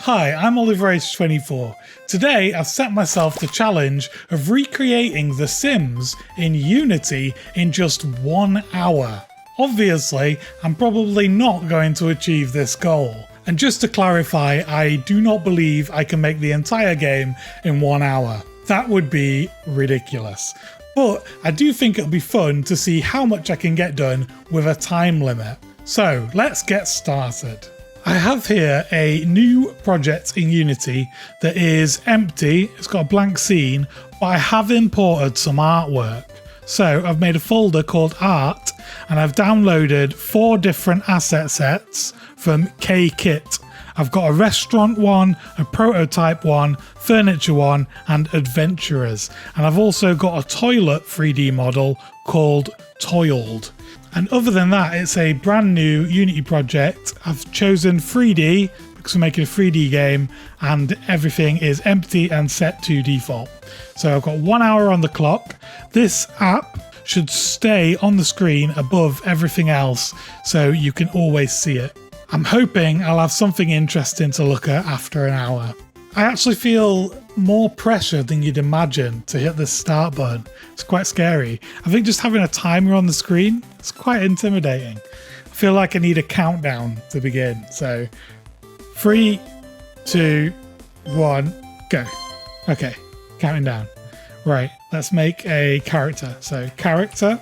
Hi, I'm Oliver24. Today I've set myself the challenge of recreating The Sims in Unity in just 1 hour. Obviously, I'm probably not going to achieve this goal. And just to clarify, I do not believe I can make the entire game in 1 hour. That would be ridiculous. But I do think it'll be fun to see how much I can get done with a time limit. So let's get started. I have here a new project in Unity that is empty, it's got a blank scene, but I have imported some artwork. So I've made a folder called Art and I've downloaded 4 different asset sets from K-Kit. I've got a restaurant one, a prototype one, furniture one, and adventurers. And I've also got a toilet 3D model called Toiled. And other than that, it's a brand new Unity project. I've chosen 3D because we're making a 3D game and everything is empty and set to default. So I've got 1 hour on the clock. This app should stay on the screen above everything else so you can always see it. I'm hoping I'll have something interesting to look at after an hour. I actually feel more pressure than you'd imagine to hit the start button. It's quite scary. I think just having a timer on the screen is quite intimidating. I feel like I need a countdown to begin. So 3, 2, 1, go. Okay, counting down. Right, let's make a character. So character,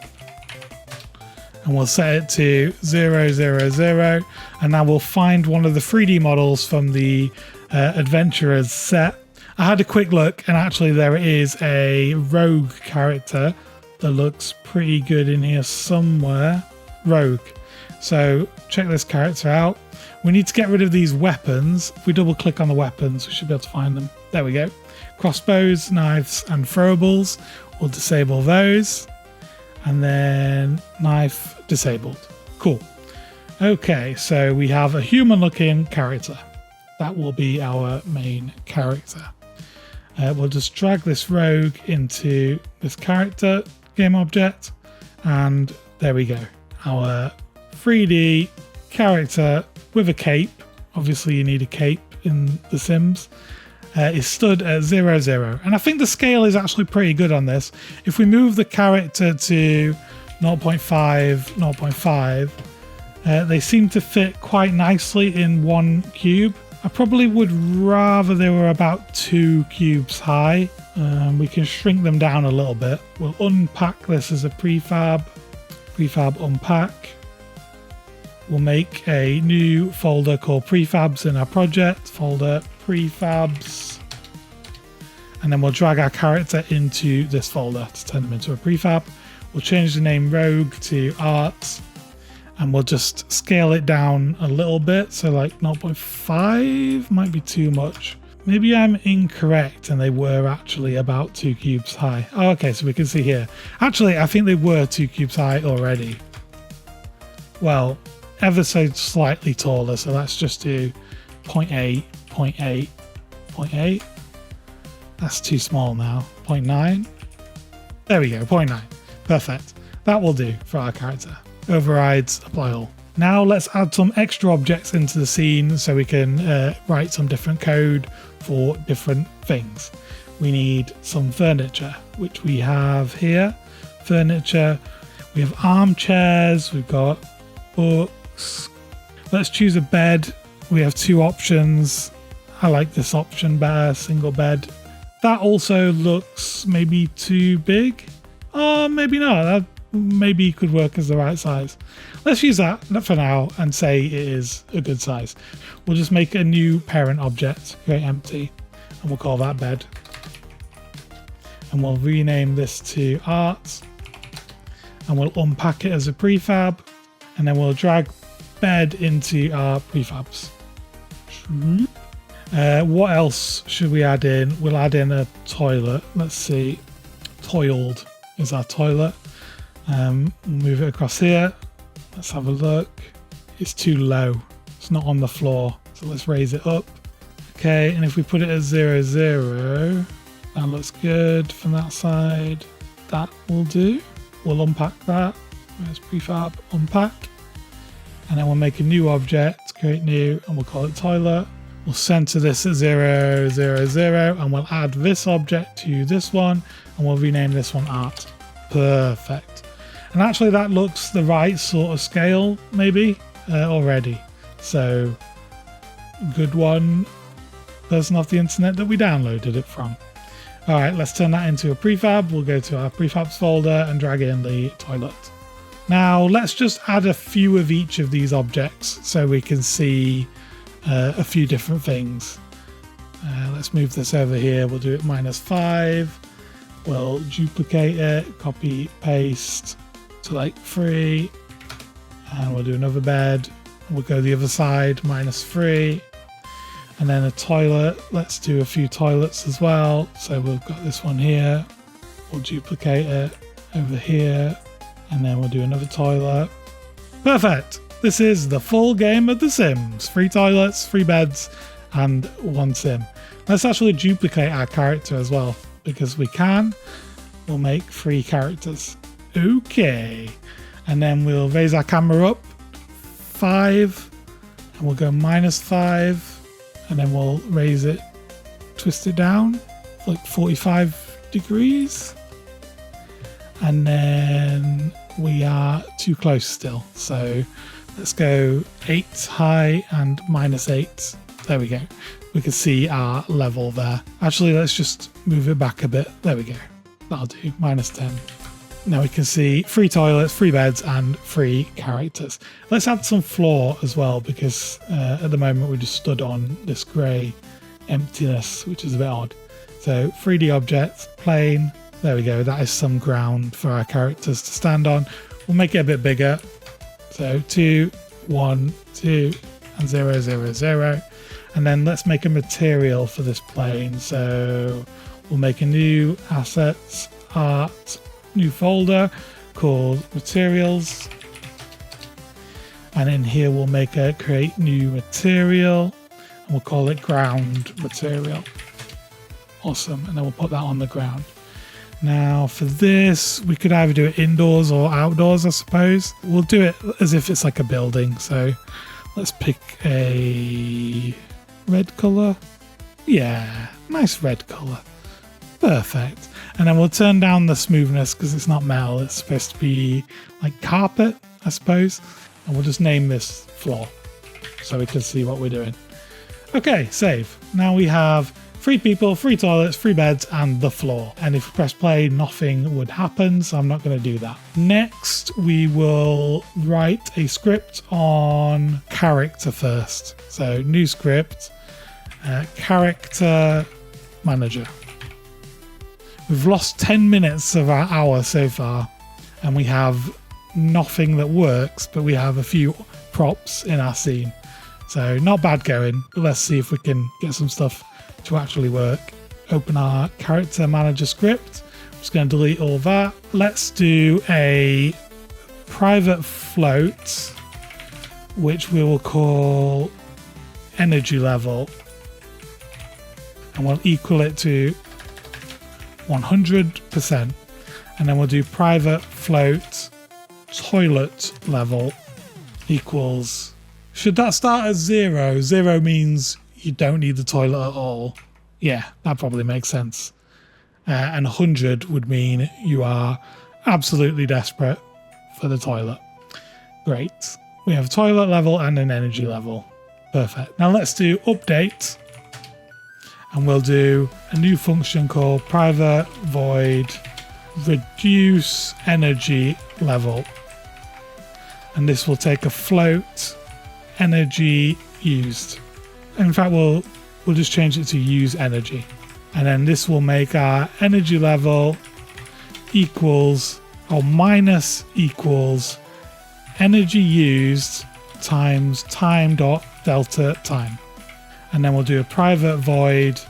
and we'll set it to 0, 0, 0. And now we'll find one of the 3D models from the adventurers set. I had a quick look and actually there is a rogue character that looks pretty good in here somewhere. Rogue. So check this character out. We need to get rid of these weapons. If we double click on the weapons, we should be able to find them. There we go. Crossbows, knives, and throwables. We'll disable those. And then knife disabled. Cool. Okay, so we have a human looking character. That will be our main character. We'll just drag this rogue into this character game object, and there we go. Our 3D character with a cape, obviously you need a cape in The Sims, is stood at 0, 0. And I think the scale is actually pretty good on this. If we move the character to 0.5, 0.5, they seem to fit quite nicely in one cube. I probably would rather they were about 2 cubes high. We can shrink them down a little bit. We'll unpack this as a prefab. Prefab unpack. We'll make a new folder called prefabs in our project. Folder prefabs. And then we'll drag our character into this folder to turn them into a prefab. We'll change the name rogue to art. And we'll just scale it down a little bit. So like 0.5 might be too much. Maybe I'm incorrect and they were actually about 2 cubes high. Oh, okay, so we can see here. Actually, I think they were 2 cubes high already. Well, ever so slightly taller. So let's just do 0.8, 0.8, 0.8. That's too small now. 0.9. There we go, 0.9. Perfect. That will do for our character. Overrides, apply all. Now let's add some extra objects into the scene so we can write some different code for different things. We need some furniture, which we have here. Furniture, we have armchairs, we've got books. Let's choose a bed. We have 2 options. I like this option better, single bed. That also looks maybe too big. Oh, maybe not. That maybe could work as the right size. Let's use that for now and say it is a good size. We'll just make a new parent object, create empty, and we'll call that bed. And we'll rename this to art, and we'll unpack it as a prefab, and then we'll drag bed into our prefabs. What else should we add in? We'll add in a toilet. Let's see. Toiled is our toilet. We'll move it across here. Let's have a look. It's too low. It's not on the floor. So let's raise it up. Okay, and if we put it at 0, 0, that looks good from that side. That will do. We'll unpack that. There's prefab, unpack. And then we'll make a new object, create new, and we'll call it toilet. We'll center this at 0, 0, 0, and we'll add this object to this one, and we'll rename this one art. Perfect. And actually that looks the right sort of scale, maybe, already. So, good one, person off the internet that we downloaded it from. All right, let's turn that into a prefab. We'll go to our prefabs folder and drag in the toilet. Now, let's just add a few of each of these objects so we can see a few different things. Let's move this over here. We'll do it -5. We'll duplicate it, copy, paste, select 3, and we'll do another bed. We'll go the other side, -3, and then a toilet. Let's do a few toilets as well. So we've got this one here. We'll duplicate it over here, and then we'll do another toilet. Perfect. This is the full game of The Sims. 3 toilets, 3 beds, and 1 sim. Let's actually duplicate our character as well, because we can. We'll make 3 characters. Okay. And then we'll raise our camera up 5, and we'll go -5, and then we'll raise it, twist it down like 45 degrees. And then we are too close still. So let's go 8 high and -8. There we go. We can see our level there. Actually, let's just move it back a bit. There we go. That'll do. -10. Now we can see 3 toilets, 3 beds, and 3 characters. Let's add some floor as well, because at the moment we just stood on this grey emptiness, which is a bit odd. So 3D object, plane. There we go. That is some ground for our characters to stand on. We'll make it a bit bigger. So 2, 1, 2, and 0, 0, 0. And then let's make a material for this plane. So we'll make a new assets, art, new folder called materials. And in here we'll make a create new material, and we'll call it ground material. Awesome. And then we'll put that on the ground. Now for this, we could either do it indoors or outdoors, I suppose. We'll do it as if it's like a building. So let's pick a red color. Yeah, nice red color. Perfect. And then we'll turn down the smoothness because it's not metal. It's supposed to be like carpet, I suppose. And we'll just name this floor so we can see what we're doing. Okay, save. Now we have 3 people, 3 toilets, 3 beds, and the floor. And if we press play, nothing would happen, so I'm not going to do that. Next, we will write a script on character first. So new script, character manager. We've lost 10 minutes of our hour so far, and we have nothing that works, but we have a few props in our scene. So not bad going, but let's see if we can get some stuff to actually work. Open our character manager script. I'm just going to delete all that. Let's do a private float, which we will call energy level, and we'll equal it to 100%. And then we'll do private float toilet level equals. Should that start at 0? 0 means you don't need the toilet at all. Yeah, that probably makes sense. And 100 would mean you are absolutely desperate for the toilet. Great. We have a toilet level and an energy level. Perfect. Now let's do update. And we'll do a new function called private void reduce energy level. And this will take a float energy used. In fact, we'll just change it to use energy. And then this will make our energy level equals or minus equals energy used times time dot delta time. And then we'll do a private void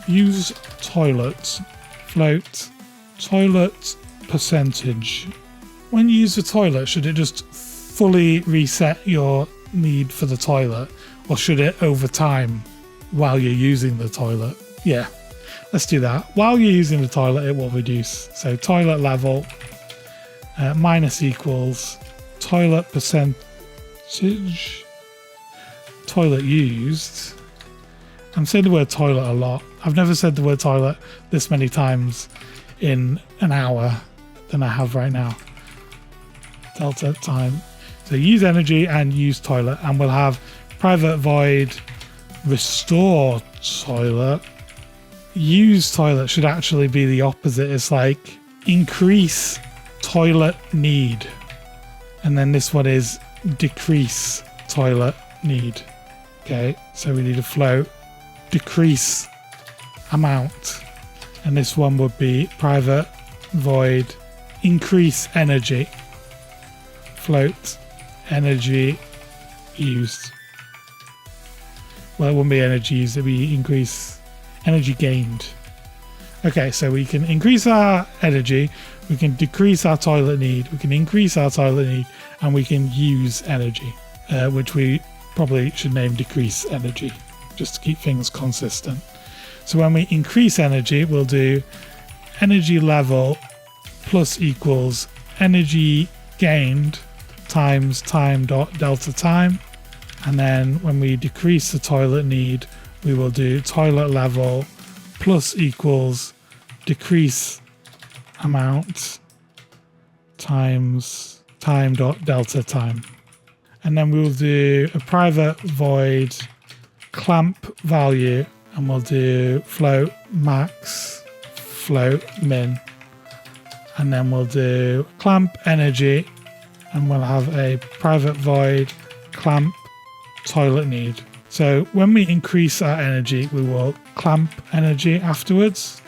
use toilet float toilet percentage. When you use the toilet, should it just fully reset your need for the toilet, or should it over time while you're using the toilet? Yeah, let's do that. While you're using the toilet, it will reduce. So toilet level minus equals toilet percentage toilet used I'm saying the word toilet a lot. I've never said the word toilet this many times in an hour than I have right now. Delta time. So use energy and use toilet, and we'll have private void restore toilet. Use toilet should actually be the opposite. It's like increase toilet need. And then this one is decrease toilet need. Okay, so we need a float decrease amount. And this one would be private void increase energy. Float energy used. Well, it wouldn't be energy used, it'd be increase energy gained. Okay, so we can increase our energy, we can decrease our toilet need, we can increase our toilet need, and we can use energy, which we probably should name decrease energy, just to keep things consistent. So when we increase energy, we'll do energy level plus equals energy gained times time dot delta time. And then when we decrease the toilet need, we will do toilet level plus equals decrease amount times time dot delta time. And then we'll do a private void clamp value, and we'll do float max, float min. And then we'll do clamp energy, and we'll have a private void clamp toilet need. So when we increase our energy, we will clamp energy afterwards.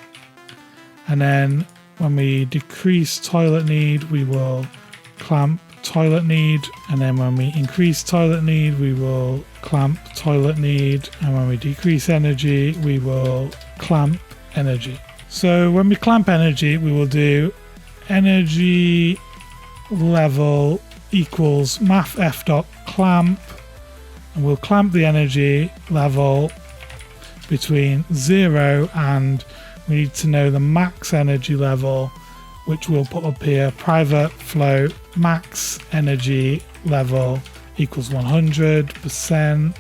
And then when we decrease toilet need, we will clamp toilet need. And then when we increase toilet need, we will clamp toilet need. And when we decrease energy, we will clamp energy. So when we clamp energy, we will do energy level equals math dot clamp, and we'll clamp the energy level between 0 and we need to know the max energy level, which we'll put up here. Private float max energy level equals 100%,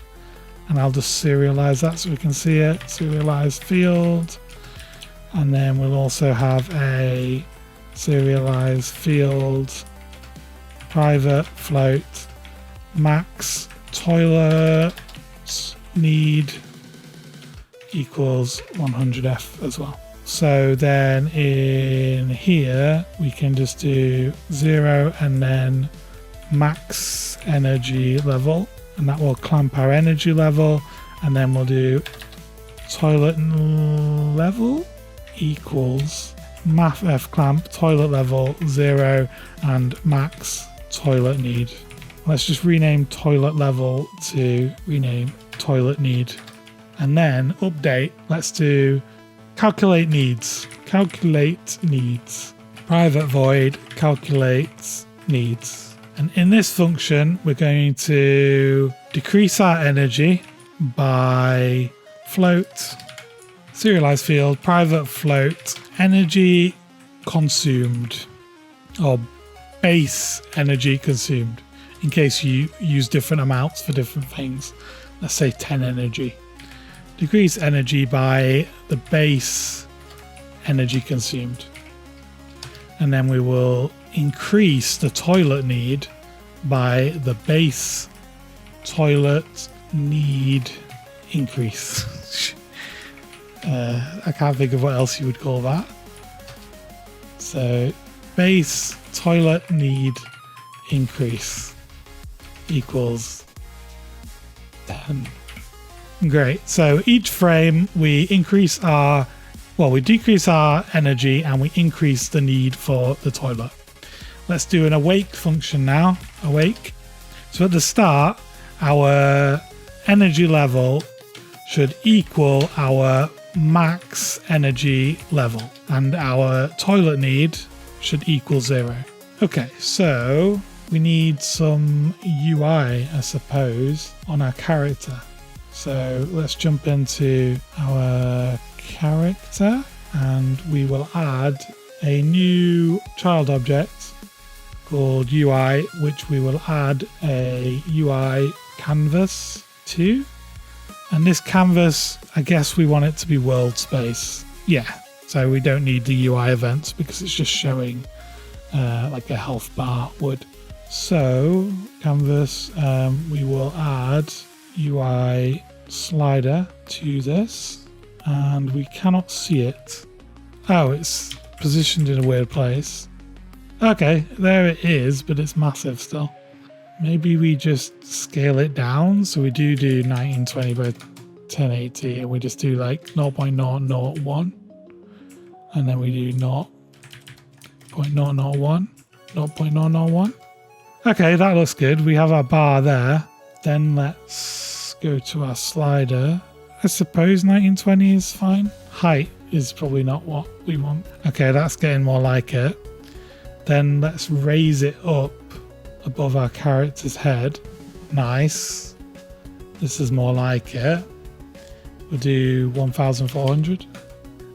and I'll just serialize that so we can see it. Serialized field, and then we'll also have a serialized field private float max toilet need equals 100F as well. So then in here we can just do 0 and then max energy level, and that will clamp our energy level, and then we'll do toilet level equals math f clamp toilet level 0 and max toilet need. Let's just rename toilet level to rename toilet need, and then update. Let's do calculate needs. Calculate needs. Private void calculates needs. And in this function, we're going to decrease our energy by float serialized field private float energy consumed, or base energy consumed, in case you use different amounts for different things. Let's say 10 energy. Decrease energy by the base energy consumed. And then we will increase the toilet need by the base toilet need increase. I can't think of what else you would call that. So base toilet need increase equals 10. Great. So each frame we decrease our energy and we increase the need for the toilet. Let's do an awake function now. Awake. So at the start, our energy level should equal our max energy level, and our toilet need should equal 0. Okay, so we need some UI, I suppose, on our character. So let's jump into our character, and we will add a new child object called UI, which we will add a UI canvas to. And this canvas, I guess we want it to be world space. Yeah, so we don't need the UI events because it's just showing like a health bar would. So canvas, we will add UI slider to this, and we cannot see it. Oh, it's positioned in a weird place. Okay, there it is, but it's massive still. Maybe we just scale it down, so we do 1920 by 1080, and we just do like 0.001, and then we do 0.001, 0.001. Okay, that looks good. We have our bar there. Then let's go to our slider. I suppose 1920 is fine. Height is probably not what we want. Okay, that's getting more like it. Then let's raise it up above our character's head. Nice. This is more like it. We'll do 1400.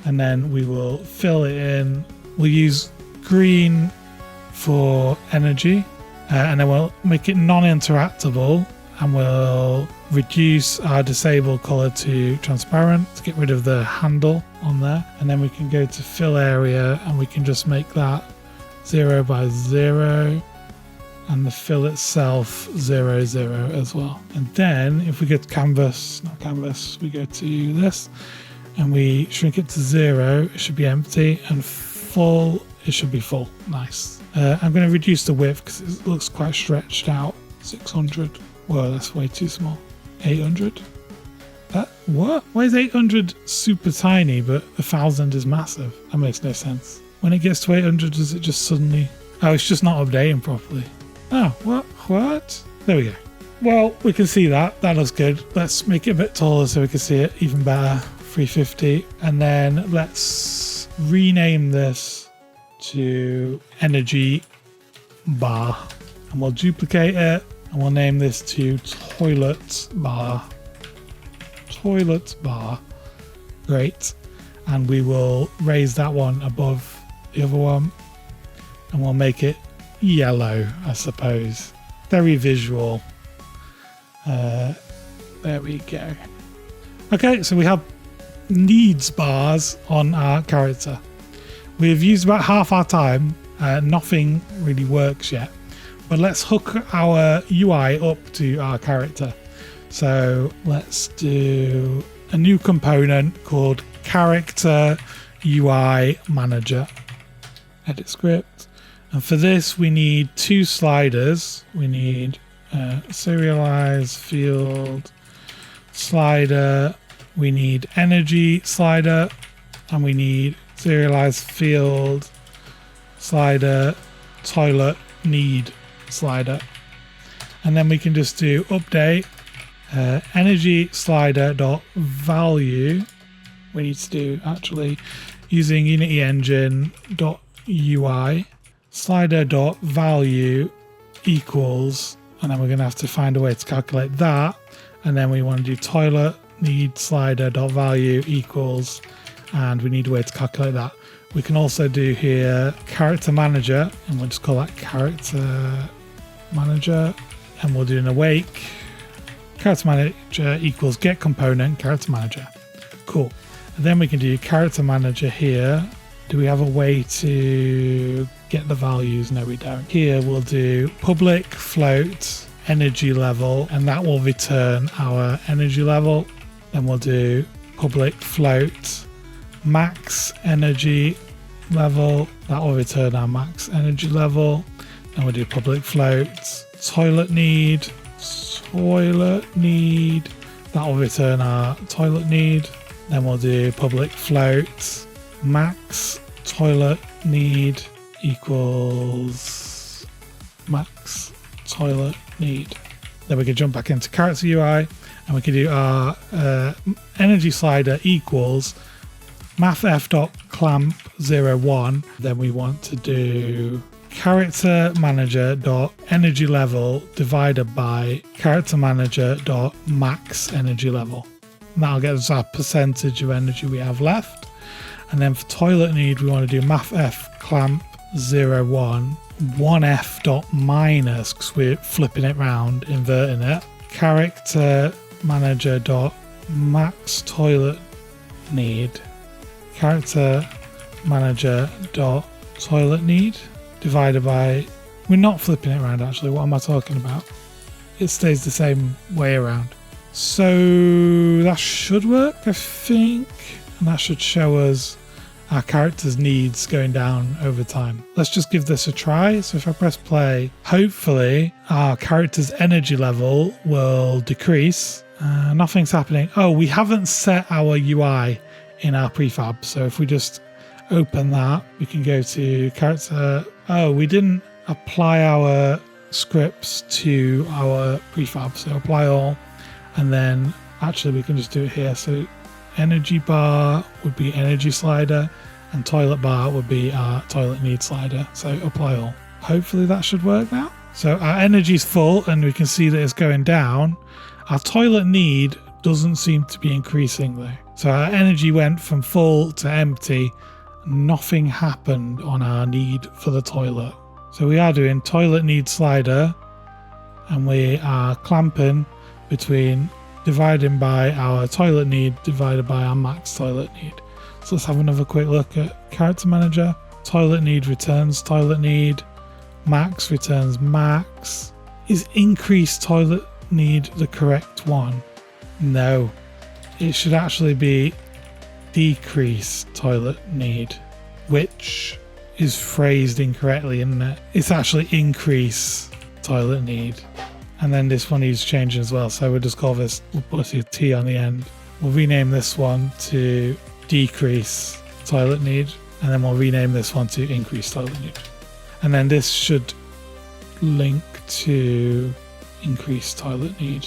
And then we will fill it in. We'll use green for energy. And then we'll make it non-interactable, and we'll reduce our disable color to transparent to get rid of the handle on there. And then we can go to fill area, and we can just make that 0 by 0, and the fill itself 0, 0 as well. And then if we go to canvas, not canvas, we go to this, and we shrink it to 0, it should be empty, and full, it should be full. Nice. I'm going to reduce the width because it looks quite stretched out. 600. Whoa, that's way too small. 800. What? Why is 800 super tiny but 1000 is massive? That makes no sense. When it gets to 800, does it just suddenly... Oh, it's just not updating properly. Oh, what? What? There we go. Well, we can see that. That looks good. Let's make it a bit taller so we can see it even better. 350. And then let's rename this to energy bar, and we'll duplicate it, and we'll name this to toilet bar. Toilet bar. Great. And we will raise that one above the other one, and we'll make it yellow, I suppose. Very visual. There we go. Okay, so we have needs bars on our character. We've used about half our time. Nothing really works yet, but let's hook our UI up to our character. So let's do a new component called character UI manager. Edit script. And for this, we need 2 sliders. We need serialize field slider. We need energy slider, and we need serialize field slider toilet need slider. And then we can just do update energy slider dot value. We need to do actually using Unity engine dot UI slider dot value equals, and then we're going to have to find a way to calculate that. And then we want to do toilet need slider dot value equals, and we need a way to calculate that. We can also do here character manager, and we'll just call that character manager, and we'll do an awake character manager equals get component character manager. Cool. And then we can do character manager here. Do we have a way to get the values? No, we don't. Here we'll do public float energy level, and that will return our energy level. Then we'll do public float max energy level, that will return our max energy level. Then we'll do public float toilet need, that will return our toilet need. Then we'll do public float max toilet need equals max toilet need. Then we can jump back into character UI, and we can do our energy slider equals mathf.clamp01. Then we want to do character manager dot energy level divided by character manager dot max energy level. And that'll get us our percentage of energy we have left. And then for toilet need, we want to do mathf.clamp01 1f dot minus, because we're flipping it round, inverting it, character manager dot max toilet need character manager dot toilet need divided by, we're not flipping it around actually, what am I talking about? It stays the same way around. So that should work, I think, and that should show us our character's needs going down over time. Let's just give this a try. So if I press play, hopefully our character's energy level will decrease. Nothing's happening. Oh, we haven't set our UI in our prefab. So if we just open that, we can go to character. Oh, we didn't apply our scripts to our prefab. So apply all, and then actually we can just do it here. So energy bar would be energy slider, and toilet bar would be our toilet need slider. So apply all. Hopefully that should work now. So our energy is full and we can see that it's going down. Our toilet need doesn't seem to be increasing though. So our energy went from full to empty. Nothing happened on our need for the toilet. So we are doing toilet need slider, and we are clamping between dividing by our toilet need divided by our max toilet need. So let's have another quick look at character manager. Toilet need returns toilet need, max returns max. Is increased toilet need the correct one? No, it should actually be decrease toilet need, which is phrased incorrectly, isn't it? It's actually increase toilet need. And then this one needs changing as well. So we'll just call this, we'll put a T on the end. We'll rename this one to decrease toilet need. And then we'll rename this one to increase toilet need. And then this should link to increase toilet need.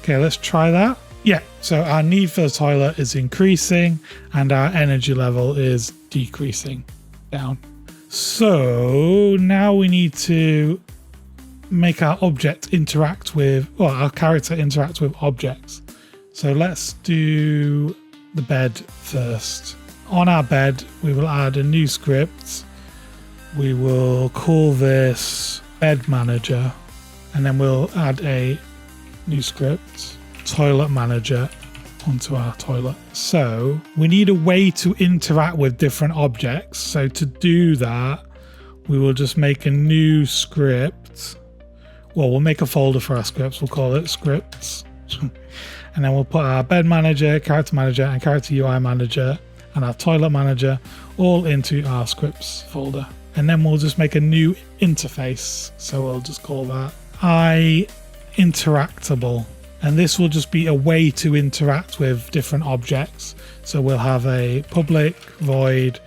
Okay, let's try that. Yeah, so our need for the toilet is increasing and our energy level is decreasing down. So now we need to make our object interact with, well, our character interact with objects. So let's do the bed first. On our bed, we will add a new script. We will call this bed manager, and then we'll add a new script, toilet manager, onto our toilet. So we need a way to interact with different objects. So to do that, we will just make a new script. Well, we'll make a folder for our scripts. We'll call it scripts. And then we'll put our bed manager, and character UI manager, and our toilet manager all into our scripts folder. And then we'll just make a new interface. So we'll just call that interactable. And this will just be a way to interact with different objects. So we'll have a public void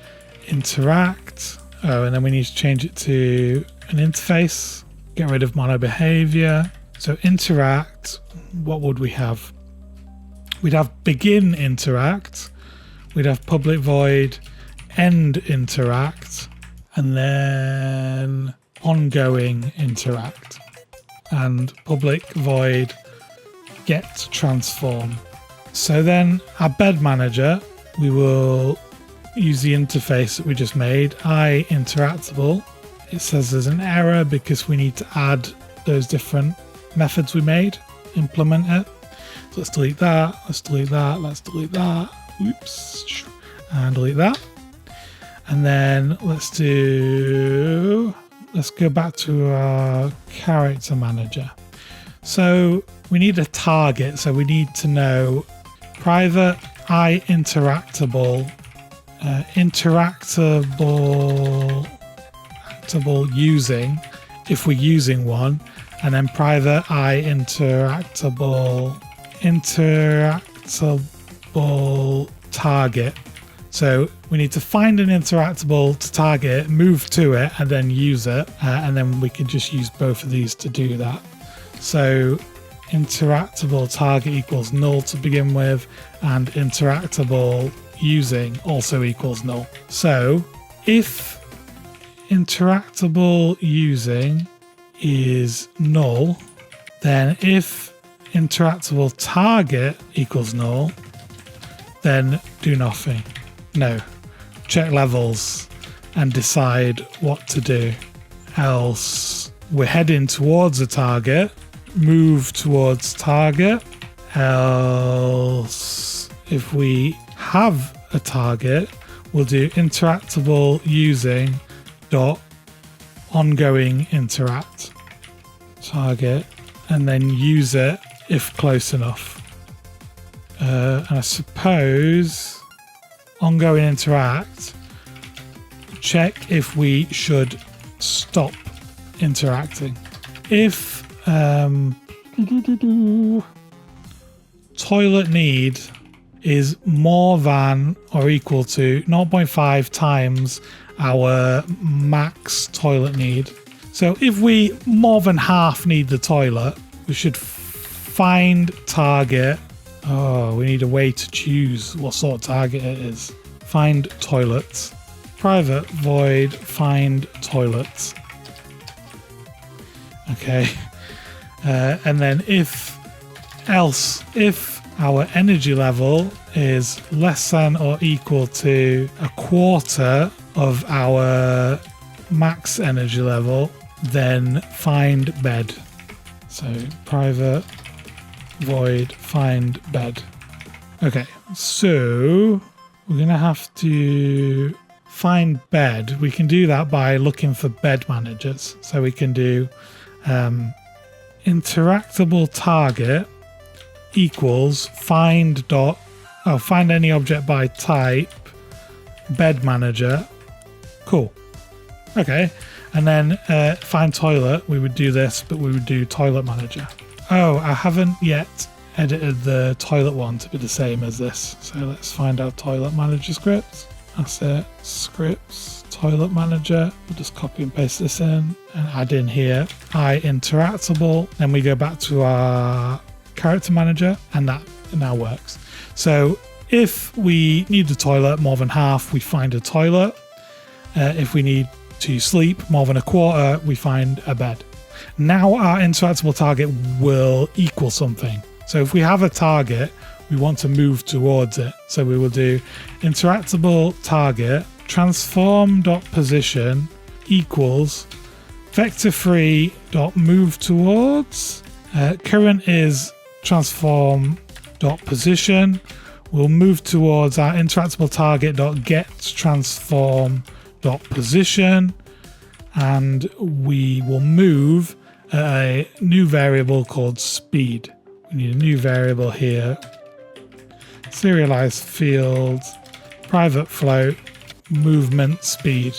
interact. Oh, and then we need to change it to an interface. Get rid of mono behavior. So interact, what would we have? We'd have begin interact. We'd have public void end interact. And then ongoing interact. And public void get transform. So then our bed manager, we will use the interface that we just made, interactable. It says there's an error because we need to add those different methods we made, implement it. So let's delete that, let's delete that, let's delete that, oops, and delete that. And then let's go back to our character manager. So we need a target, so we need to know private interactable using, if we're using one, and then private interactable target. So we need to find an interactable to target, move to it, and then use it, and then we can just use both of these to do that. So interactable target equals null to begin with, and interactable using also equals null. So if interactable using is null, then if interactable target equals null, then do nothing. No, check levels and decide what to do. Else we're heading towards a target, move towards target, else if we have a target, we'll do interactable using dot ongoing interact target, and then use it if close enough. And I suppose ongoing interact, check if we should stop interacting. If toilet need is more than or equal to 0.5 times our max toilet need. So if we more than half need the toilet, we should find target. Oh, we need a way to choose what sort of target it is. Find toilets. Private void find toilets. Okay. And then if our energy level is less than or equal to a quarter of our max energy level, then find bed. So private void find bed. Okay, so we're gonna have to find bed. We can do that by looking for bed managers. So we can do interactable target equals find any object by type bed manager. Cool. Okay, and then find toilet, we would do this, but we would do toilet manager. Oh, I haven't yet edited the toilet one to be the same as this, so let's find our toilet manager scripts. Asset scripts toilet manager. We'll just copy and paste this in and add in here interactable. Then we go back to our character manager, and that now works. So if we need the toilet more than half, we find a toilet. If we need to sleep more than a quarter, we find a bed. Now our interactable target will equal something. So if we have a target, we want to move towards it. So we will do interactable target transform.position equals vector3.move towards. Current is transform.position. We'll move towards our interactable target.get transform.position, and we will move a new variable called speed. We need a new variable here. Serialized field, private float, movement speed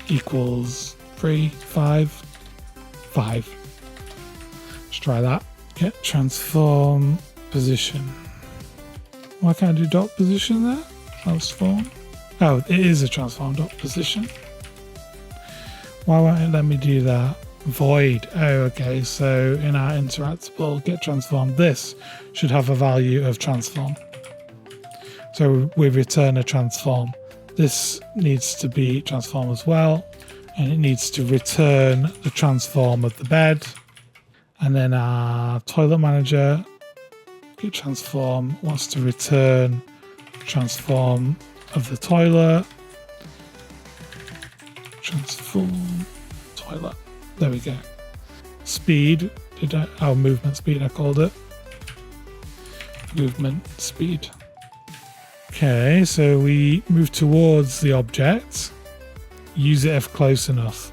equals 3, 5, 5. Let's try that. Get transform position. Why can't I do dot position there? Transform. Oh, it is a transform dot position. Why won't it let me do that? Void. Oh, okay. So in our interactable get transform, this should have a value of transform. So we return a transform. This needs to be transform as well, and it needs to return the transform of the bed. And then our toilet manager get transform wants to return transform of the toilet. Transform toilet. There we go. Speed. Movement speed I called it. Movement speed. Okay, so we move towards the object. Use it if close enough.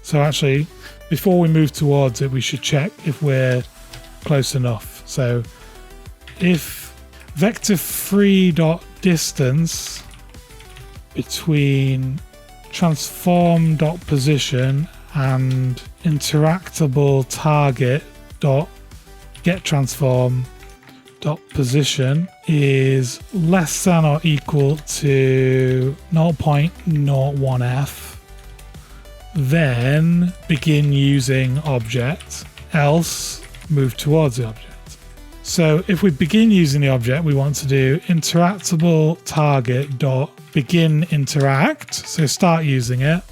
So actually, before we move towards it, we should check if we're close enough. So if vector3.distance between transform.position and interactable target dot get transform dot position is less than or equal to 0.01f, then begin using object, else move towards the object. So if we begin using the object, we want to do interactable target dot begin interact, so start using it,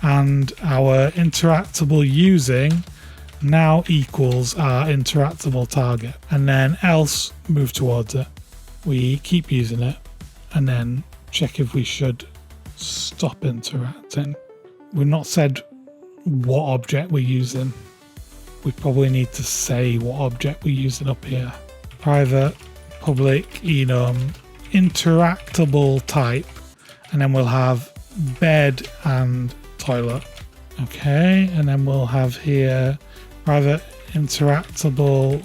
and our interactable using now equals our interactable target, and then else move towards it. We keep using it and then check if we should stop interacting. We've not said what object we're using. we probably need to say what object we're using up here. Private, public, enum, interactable type, and then we'll have bed and toilet. Okay, and then we'll have here private interactable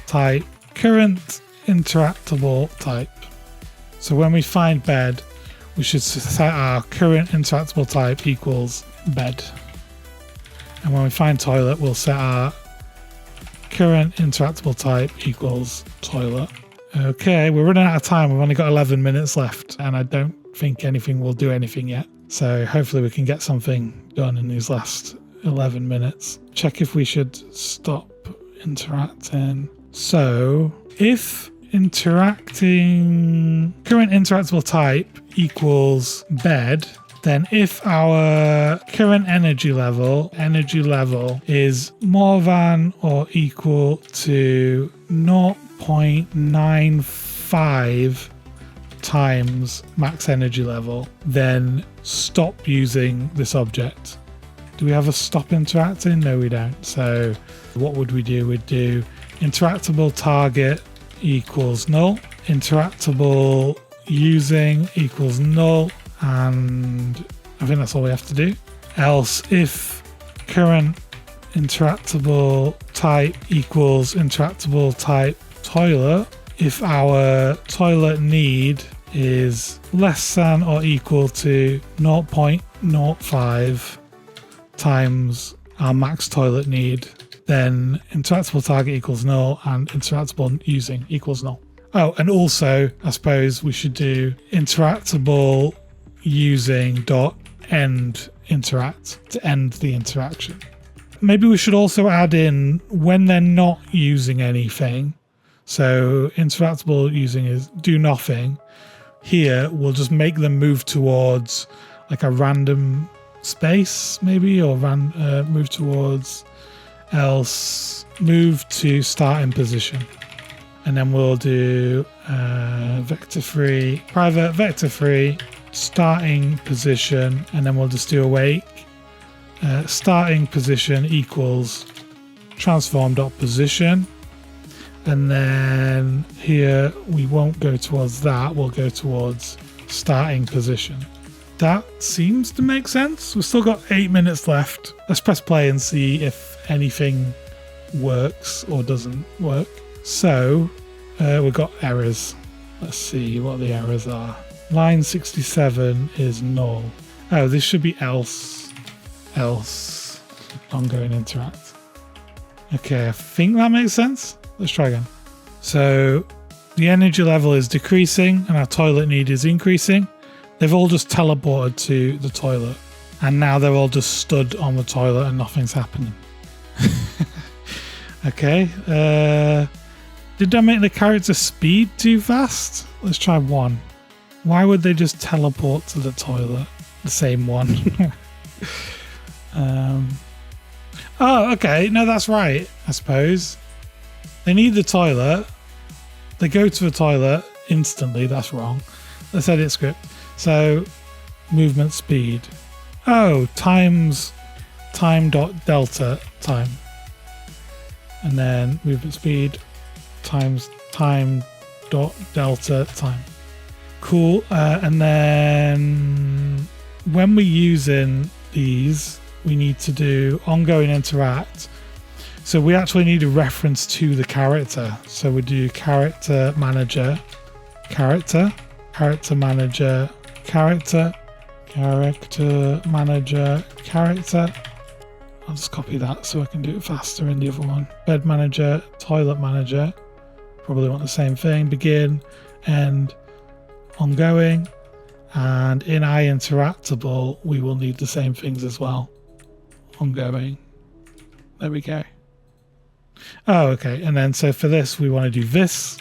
type, current interactable type. So when we find bed, we should set our current interactable type equals bed. And when we find toilet, we'll set our current interactable type equals toilet. Okay, we're running out of time. We've only got 11 minutes left, and I don't think anything will do anything yet. So hopefully we can get something done in these last 11 minutes. Check if we should stop interacting. So if interacting current interactable type equals bed, then if our current energy level is more than or equal to 0.95 times max energy level, then stop using this object. Do we have a stop interacting? No, we don't. So what would we do? We'd do interactable target equals null, interactable using equals null, and I think that's all we have to do. Else, if current interactable type equals interactable type toilet, if our toilet need is less than or equal to 0.05 times our max toilet need, then interactable target equals null and interactable using equals null. Oh, and also I suppose we should do interactable using dot end interact to end the interaction. Maybe we should also add in when they're not using anything. So interactable using is do nothing. Here we'll just make them move towards like a random space maybe, or move towards, else move to starting position. And then we'll do vector free, private vector free starting position, and then we'll just do awake. Starting position equals transform.position. And then here we won't go towards that, we'll go towards starting position. That seems to make sense. We've still got 8 minutes left. Let's press play and see if anything works or doesn't work. So we've got errors. Let's see what the errors are. Line 67 is null. Oh, this should be else ongoing interact. Okay, I think that makes sense. Let's try again. So the energy level is decreasing and our toilet need is increasing. They've all just teleported to the toilet, and now they're all just stood on the toilet and nothing's happening. Okay. Did I make the character speed too fast? Let's try 1. Why would they just teleport to the toilet? The same one. Oh, okay. No, that's right, I suppose. They need the toilet. They go to the toilet instantly. That's wrong. Let's edit script. So, movement speed. Oh, times time dot delta time. And then movement speed times time dot delta time. Cool. And then when we're using these, we need to do ongoing interact. So we actually need a reference to the character. So we do character manager, character manager, character manager, character. I'll just copy that so I can do it faster in the other one. Bed manager, toilet manager. Probably want the same thing. Begin, end, ongoing. And in interactable, we will need the same things as well. Ongoing. There we go. Oh, okay. And then so for this, we want to do this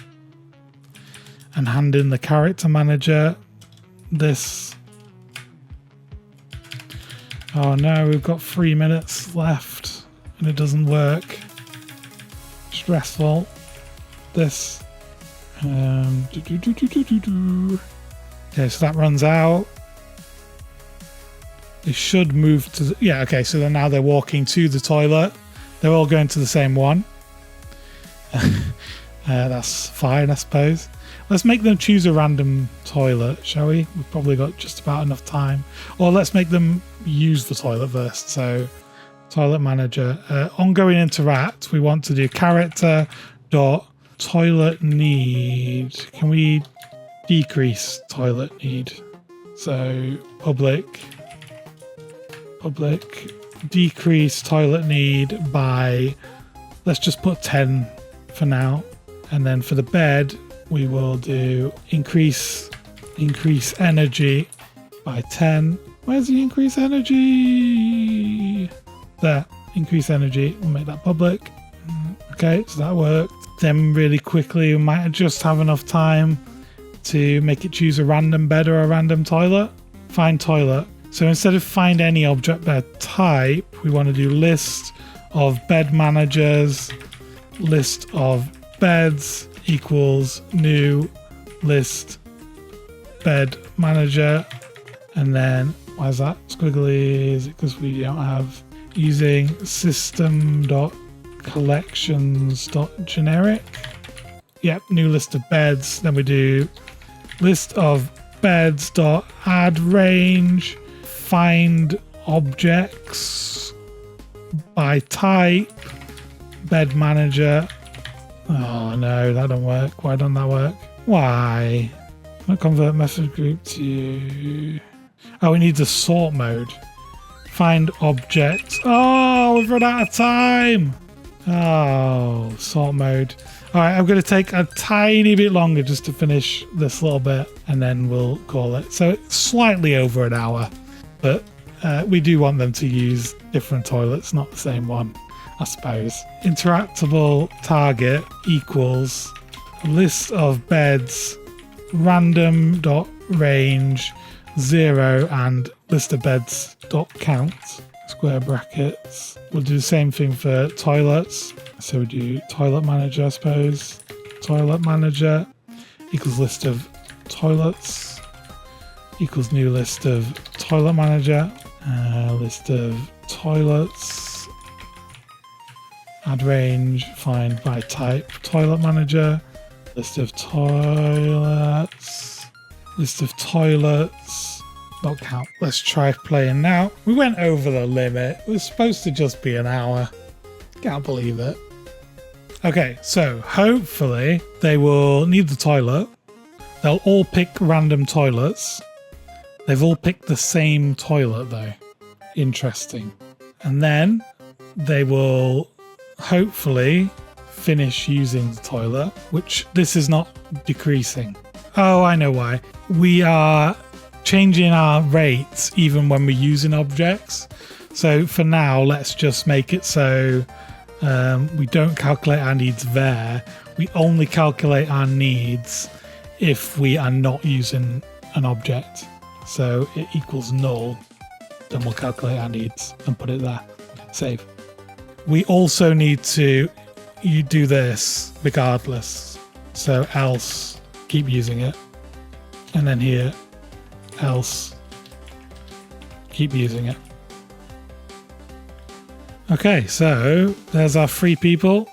and hand in the character manager this. Oh no, we've got 3 minutes left and it doesn't work. Stressful. This. Okay, so that runs out. They should move to the, yeah, okay, so then now they're walking to the toilet They're all going to the same one. That's fine, I suppose. Let's make them choose a random toilet, shall we? We've probably got just about enough time. Or let's make them use the toilet first. So toilet manager, ongoing interact. We want to do character dot toilet need. Can we decrease toilet need? So public decrease toilet need by, let's just put 10 for now. And then for the bed, we will do increase energy by 10. Where's the increase energy? There, increase energy. We'll make that public. Okay, so that worked. Then really quickly, we might just have enough time to make it choose a random bed or a random toilet. Find toilet. So instead of find any object bed type, we want to do list of bed managers, list of beds equals new list bed manager. And then why is that squiggly? Is it because we don't have using system.collections.generic? Yep, new list of beds. Then we do list of beds dot add range, find objects by type, bed manager. Oh no, that don't work. Why don't that work? Why? Not convert message group to... Oh, we need the sort mode. Find objects. Oh, we've run out of time. Oh, sort mode. All right, I'm going to take a tiny bit longer just to finish this little bit, and then we'll call it. So it's slightly over an hour, but we do want them to use different toilets, not the same one, I suppose. Interactable target equals list of beds, random dot range 0 and list of beds dot count, square brackets. We'll do the same thing for toilets. So we do toilet manager, I suppose. Toilet manager equals list of toilets equals new list of toilet manager, list of toilets, add range, find by type, toilet manager, list of toilets, not count. Let's try playing now. We went over the limit. It was supposed to just be an hour. Can't believe it. Okay, so hopefully they will need the toilet. They'll all pick random toilets. They've all picked the same toilet though. Interesting. And then they will hopefully finish using the toilet, which this is not decreasing. Oh, I know why. We are changing our rates even when we're using objects. So for now, let's just make it so we don't calculate our needs there. We only calculate our needs if we are not using an object. So it equals null. Then we'll calculate our needs and put it there. Save. We also need to do this regardless. So else, keep using it. And then here, else, keep using it. Okay, so there's our 3 people,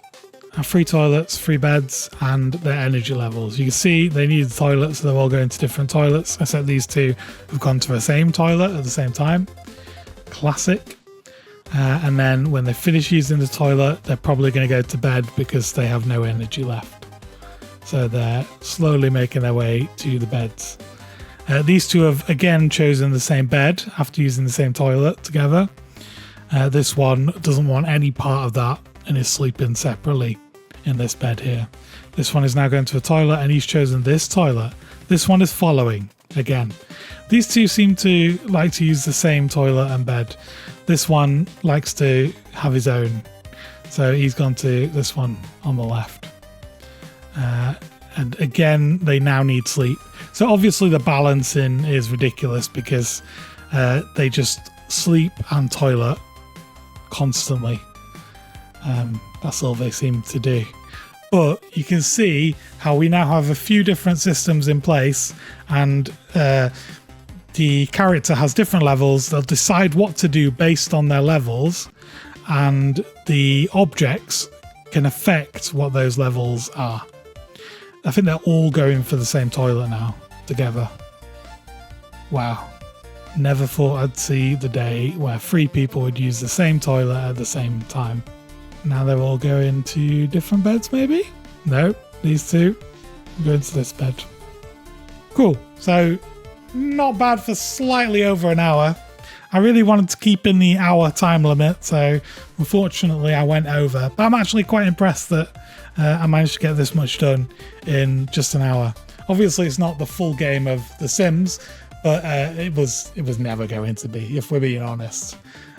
our 3 toilets, 3 beds, and their energy levels. You can see they need the toilets, so they're all going to different toilets, except these 2 have gone to the same toilet at the same time. Classic. And then when they finish using the toilet, they're probably going to go to bed because they have no energy left. So they're slowly making their way to the beds. These 2 have again chosen the same bed after using the same toilet together. This one doesn't want any part of that and is sleeping separately in this bed here. This one is now going to the toilet and he's chosen this toilet. This one is following again. These 2 seem to like to use the same toilet and bed. This one likes to have his own. So he's gone to this one on the left. And again, they now need sleep. So obviously the balancing is ridiculous because they just sleep and toilet constantly. That's all they seem to do. But you can see how we now have a few different systems in place, and the character has different levels. They'll decide what to do based on their levels, and the objects can affect what those levels are. I think they're all going for the same toilet now, together. Wow. Never thought I'd see the day where 3 people would use the same toilet at the same time. Now they're all going to different beds, maybe? No, these 2 go into this bed. Cool. So, not bad for slightly over an hour. I really wanted to keep in the hour time limit, so unfortunately I went over. But I'm actually quite impressed that I managed to get this much done in just an hour. Obviously, it's not the full game of The Sims, but it was never going to be, if we're being honest.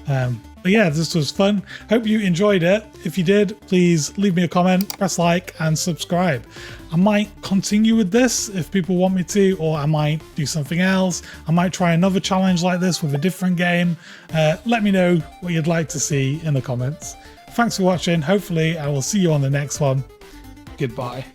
But yeah, this was fun. Hope you enjoyed it. If you did, please leave me a comment, press like, and subscribe. I might continue with this if people want me to, or I might do something else. I might try another challenge like this with a different game. Let me know what you'd like to see in the comments. Thanks for watching. Hopefully, I will see you on the next one. Goodbye.